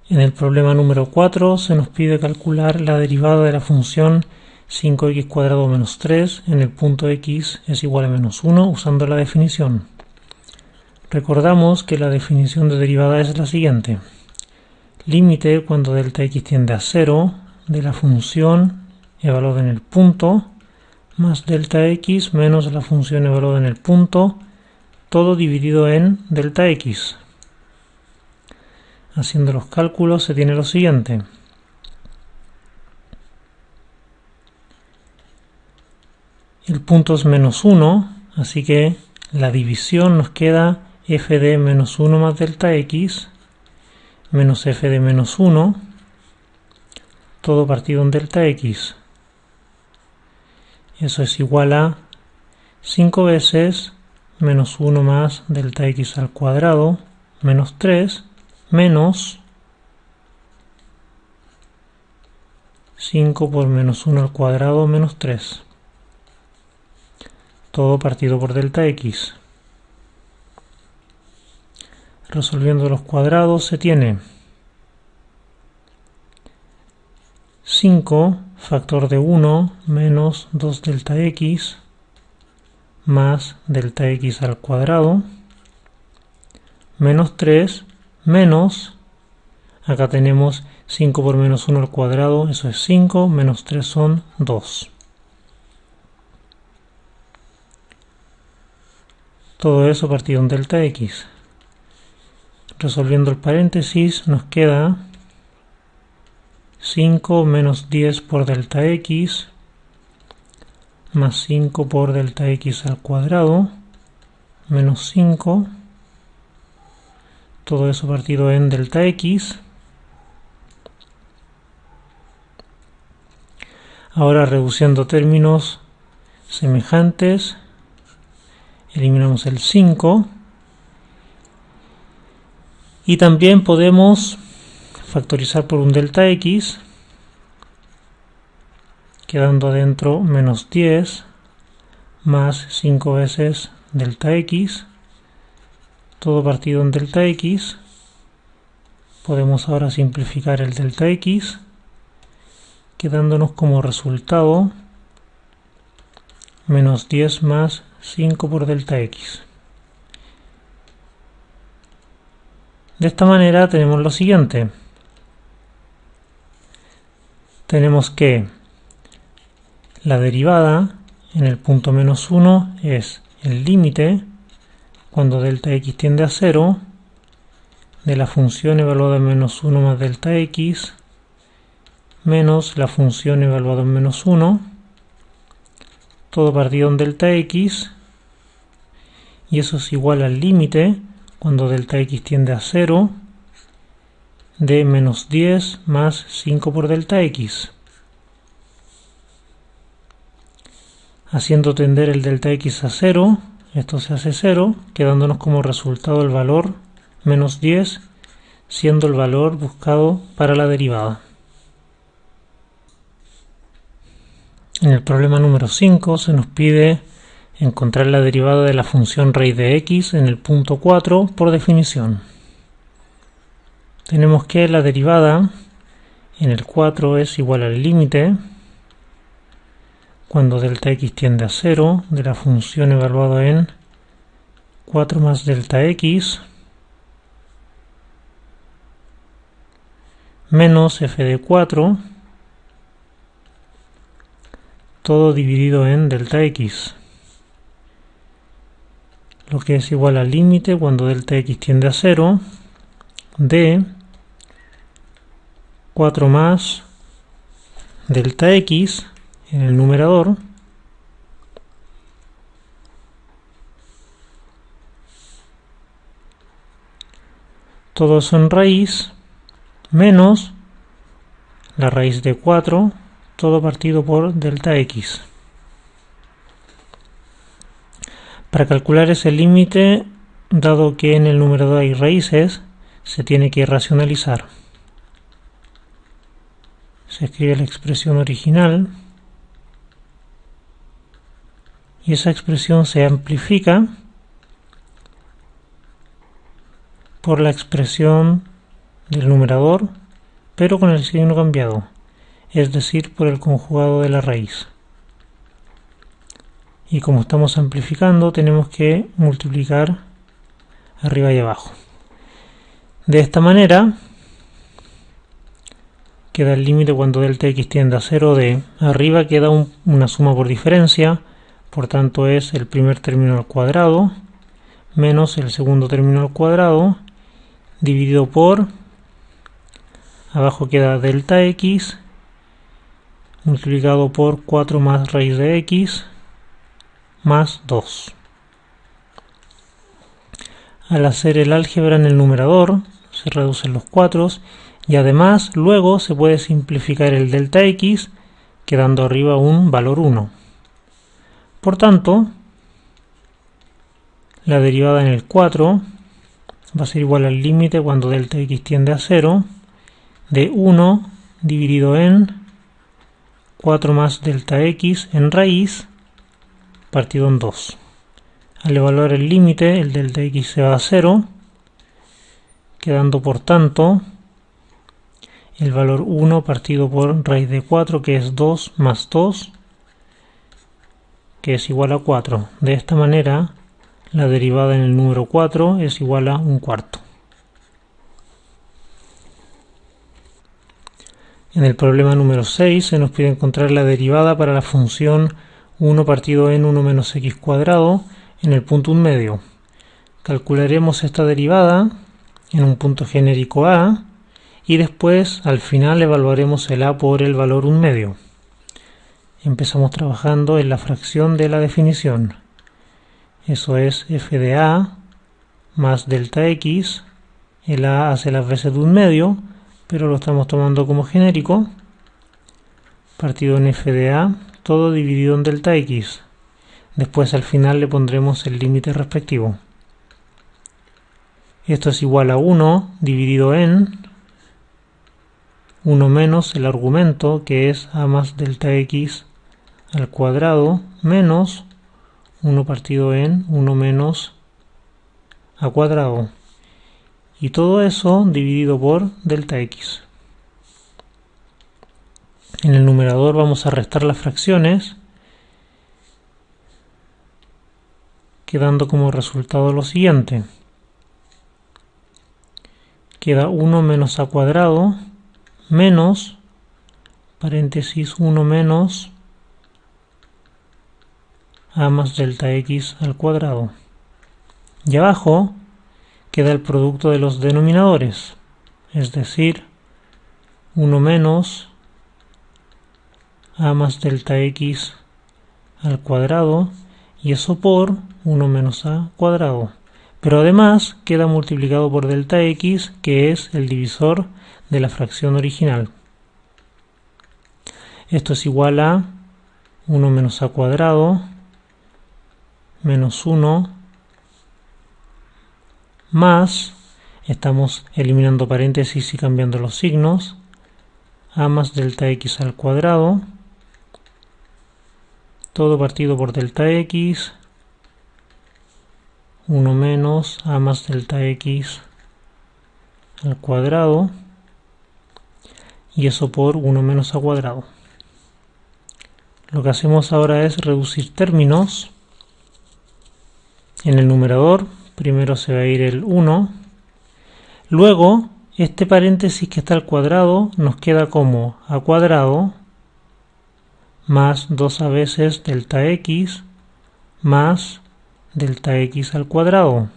En el problema número 4 se nos pide calcular la derivada de la función 5x² menos 3 en el punto x es igual a menos 1 usando la definición. Recordamos que la definición de derivada es la siguiente. Límite cuando delta x tiende a 0 de la función evaluada en el punto más delta x menos la función evaluada en el punto, todo dividido en delta x. Haciendo los cálculos se tiene lo siguiente. El punto es menos 1, así que la división nos queda f de menos 1 más delta x menos f de menos 1, todo partido en delta x. Eso es igual a 5 veces menos 1 más delta x al cuadrado menos 3 menos 5 por menos 1 al cuadrado menos 3. Todo partido por delta x. Resolviendo los cuadrados se tiene 5 factor de 1 menos 2 delta x más delta x al cuadrado menos 3 menos, acá tenemos 5 por menos 1 al cuadrado, eso es 5, menos 3 son 2. Todo eso partido en delta x. Resolviendo el paréntesis nos queda 5 menos 10 por delta x más 5 por delta x al cuadrado menos 5. Todo eso partido en delta x. Ahora reduciendo términos semejantes, eliminamos el 5 y también podemos factorizar por un delta x, quedando adentro menos 10 más 5 veces delta x, todo partido en delta x. Podemos ahora simplificar el delta x, quedándonos como resultado menos 10 más 5 por delta x. De esta manera tenemos lo siguiente. Tenemos que la derivada en el punto menos 1 es el límite cuando delta x tiende a 0 de la función evaluada en menos 1 más delta x menos la función evaluada en menos 1, todo partido en delta x, y eso es igual al límite cuando delta x tiende a 0 de menos 10 más 5 por delta x. Haciendo tender el delta x a 0, esto se hace 0, quedándonos como resultado el valor menos 10, siendo el valor buscado para la derivada. En el problema número 5 se nos pide encontrar la derivada de la función raíz de x en el punto 4 por definición. Tenemos que la derivada en el 4 es igual al límite cuando delta x tiende a 0 de la función evaluada en 4 más delta x menos f de 4, todo dividido en delta x, lo que es igual al límite cuando delta x tiende a 0 de 4 más delta x en el numerador todo eso en raíz menos la raíz de 4, todo partido por delta x. Para calcular ese límite, dado que en el numerador hay raíces, se tiene que racionalizar. Se escribe la expresión original y esa expresión se amplifica por la expresión del numerador, pero con el signo cambiado, es decir, por el conjugado de la raíz. Y como estamos amplificando, tenemos que multiplicar arriba y abajo. De esta manera queda el límite cuando delta x tiende a 0 de arriba queda una suma por diferencia, por tanto es el primer término al cuadrado menos el segundo término al cuadrado dividido por, abajo queda delta x multiplicado por 4 más raíz de x más 2. Al hacer el álgebra en el numerador se reducen los 4 y además luego se puede simplificar el delta x quedando arriba un valor 1. Por tanto, la derivada en el 4 va a ser igual al límite cuando delta x tiende a 0 de 1 dividido en 4 más delta x en raíz partido en 2. Al evaluar el límite, el delta x se va a 0, quedando por tanto el valor 1 partido por raíz de 4, que es 2 más 2, que es igual a 4. De esta manera, la derivada en el número 4 es igual a 1/4. En el problema número 6 se nos pide encontrar la derivada para la función 1 partido en 1 menos x cuadrado en el punto 1 medio. Calcularemos esta derivada en un punto genérico a y después al final evaluaremos el a por el valor 1 medio. Empezamos trabajando en la fracción de la definición. Eso es f de a más delta x. El a hace las veces de 1 medio, pero lo estamos tomando como genérico. Partido en f de a, todo dividido en delta x. Después al final le pondremos el límite respectivo. Esto es igual a 1 dividido en 1 menos el argumento, que es a más delta x al cuadrado, menos 1 partido en 1 menos a cuadrado. Y todo eso dividido por delta x. En el numerador vamos a restar las fracciones, quedando como resultado lo siguiente. Queda 1 menos a cuadrado menos, paréntesis, 1 menos a más delta x al cuadrado. Y abajo queda el producto de los denominadores, es decir, 1 menos a más delta x al cuadrado, y eso por 1 menos a cuadrado. Pero además queda multiplicado por delta x, que es el divisor de la fracción original. Esto es igual a 1 menos a cuadrado menos 1 más, estamos eliminando paréntesis y cambiando los signos, a más delta x al cuadrado, todo partido por delta x, 1 menos a más delta x al cuadrado, y eso por 1 menos a cuadrado. Lo que hacemos ahora es reducir términos. En el numerador primero se va a ir el 1, luego este paréntesis que está al cuadrado nos queda como a cuadrado más 2 veces delta x más delta x al cuadrado.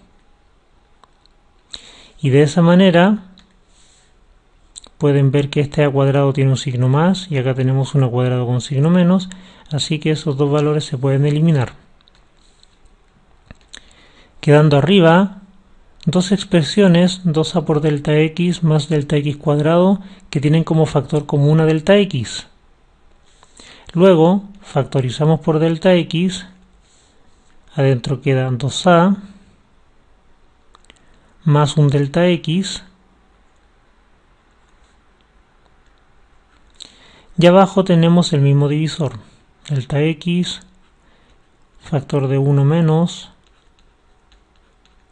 Y de esa manera pueden ver que este a cuadrado tiene un signo más y acá tenemos un a cuadrado con signo menos, así que esos dos valores se pueden eliminar. Quedando arriba dos expresiones, 2a por delta x más delta x cuadrado, que tienen como factor común a delta x. Luego factorizamos por delta x, adentro queda 2a más un delta x, y abajo tenemos el mismo divisor, delta x, factor de 1 menos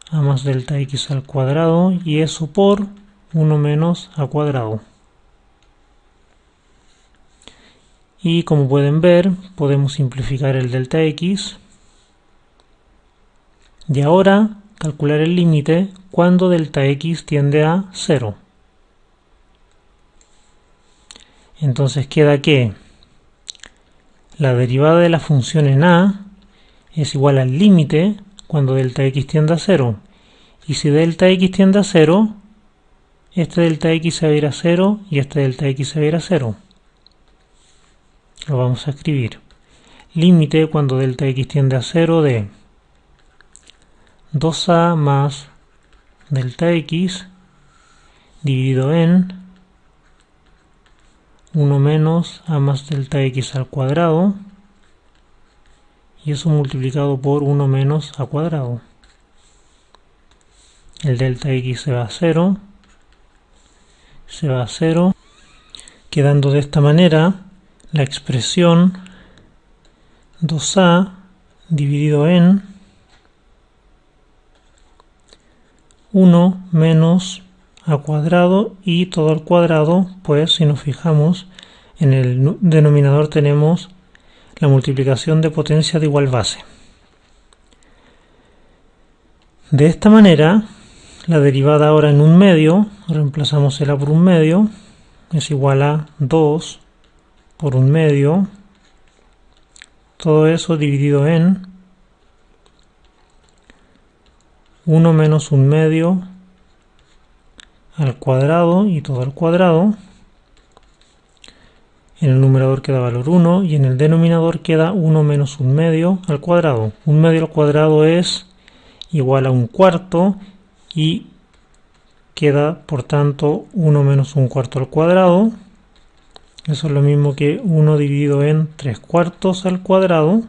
a más delta x al cuadrado, y eso por 1 menos a cuadrado. Y como pueden ver, podemos simplificar el delta x. Y ahora calcular el límite cuando delta x tiende a 0. Entonces queda que la derivada de la función en a es igual al límite cuando delta x tiende a 0. Y si delta x tiende a 0, este delta x se va a ir a 0 y este delta x se va a ir a 0. Lo vamos a escribir. Límite cuando delta x tiende a 0 de 2a más delta x dividido en 1 menos a más delta x al cuadrado, y eso multiplicado por 1 menos a cuadrado. El delta x se va a 0, quedando de esta manera la expresión 2a dividido en 1 menos a cuadrado y todo al cuadrado, pues si nos fijamos en el denominador tenemos la multiplicación de potencia de igual base. De esta manera, la derivada ahora en un medio, reemplazamos el a por un medio, es igual a 2 por un medio, todo eso dividido en 1 menos un medio al cuadrado y todo al cuadrado. En el numerador queda valor 1 y en el denominador queda 1 menos un medio al cuadrado. Un medio al cuadrado es igual a un cuarto y queda por tanto 1 menos un cuarto al cuadrado. Eso es lo mismo que 1 dividido en 3 cuartos al cuadrado.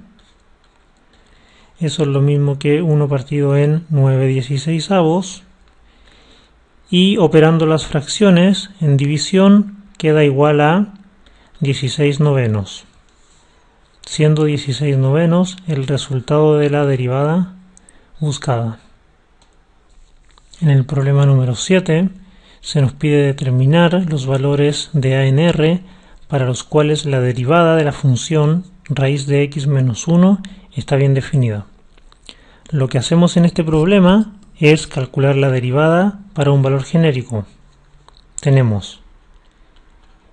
Eso es lo mismo que 1 partido en 9/16. Y operando las fracciones en división queda igual a 16 novenos. Siendo 16 novenos el resultado de la derivada buscada. En el problema número 7 se nos pide determinar los valores de a en r para los cuales la derivada de la función raíz de x menos 1 está bien definida. Lo que hacemos en este problema es calcular la derivada para un valor genérico. Tenemos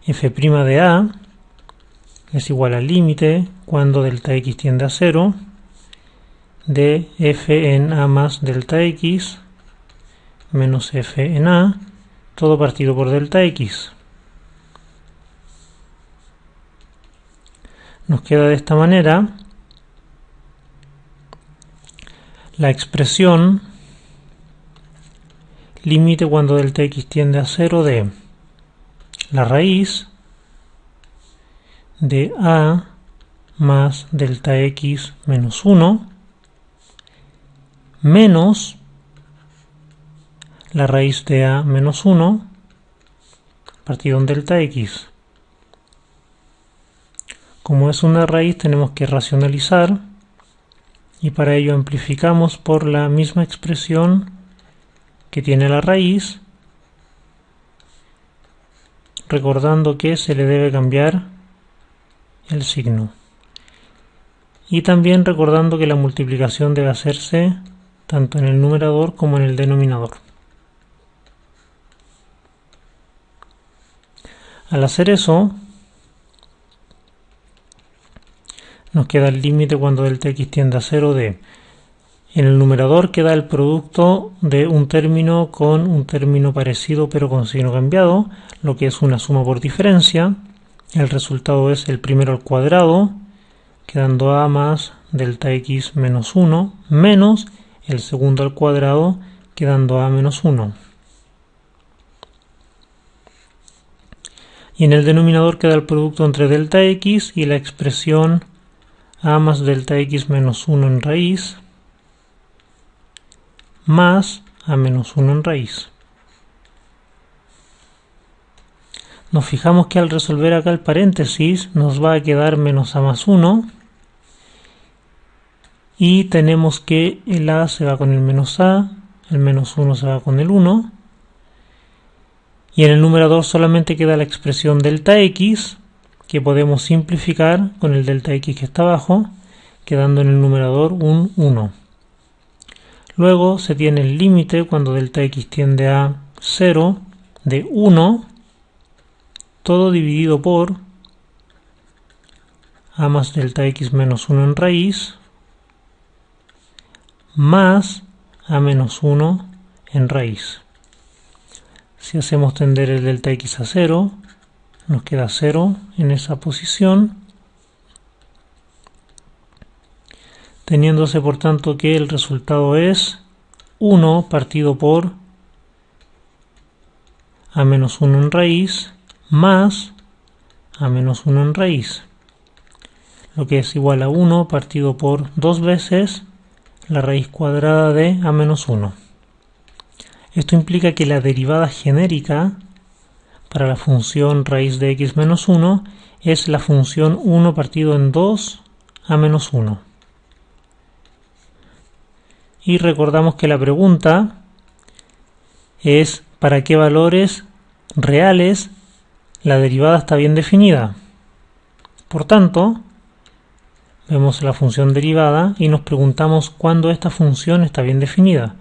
f' de a es igual al límite cuando delta x tiende a 0 de f en a más delta x menos f en a, todo partido por delta x. Nos queda de esta manera la expresión límite cuando delta x tiende a 0 de la raíz de a más delta x menos 1 menos la raíz de a menos 1 partido en delta x. Como es una raíz tenemos que racionalizar y para ello amplificamos por la misma expresión que tiene la raíz, recordando que se le debe cambiar el signo. Y también recordando que la multiplicación debe hacerse tanto en el numerador como en el denominador. Al hacer eso, nos queda el límite cuando delta x tiende a 0 de, en el numerador queda el producto de un término con un término parecido pero con signo cambiado, lo que es una suma por diferencia. El resultado es el primero al cuadrado, quedando a más delta x menos 1, menos el segundo al cuadrado, quedando a menos 1. Y en el denominador queda el producto entre delta x y la expresión a más delta x menos 1 en raíz, más a menos 1 en raíz. Nos fijamos que al resolver acá el paréntesis nos va a quedar menos a más 1 y tenemos que el a se va con el menos a, el menos 1 se va con el 1 Y en el numerador solamente queda la expresión delta x, que podemos simplificar con el delta x que está abajo, quedando en el numerador un 1. Luego se tiene el límite cuando delta x tiende a 0 de 1, todo dividido por a más delta x menos 1 en raíz, más a menos 1 en raíz. Si hacemos tender el delta x a 0, nos queda 0 en esa posición, teniéndose por tanto que el resultado es 1 partido por a menos 1 en raíz más a menos 1 en raíz, lo que es igual a 1 partido por 2 veces la raíz cuadrada de a menos 1. Esto implica que la derivada genérica para la función raíz de x menos 1 es la función 1 partido en 2 a menos 1. Y recordamos que la pregunta es para qué valores reales la derivada está bien definida. Por tanto, vemos la función derivada y nos preguntamos cuándo esta función está bien definida.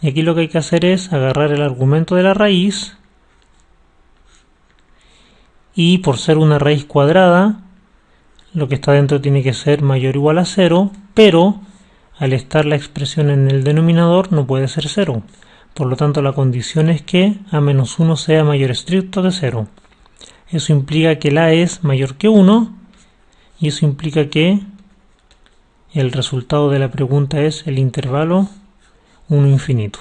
Y aquí lo que hay que hacer es agarrar el argumento de la raíz y por ser una raíz cuadrada, lo que está dentro tiene que ser mayor o igual a 0, pero al estar la expresión en el denominador no puede ser 0. Por lo tanto, la condición es que a menos 1 sea mayor estricto de 0. Eso implica que la es mayor que 1 y eso implica que el resultado de la pregunta es el intervalo 1 infinito.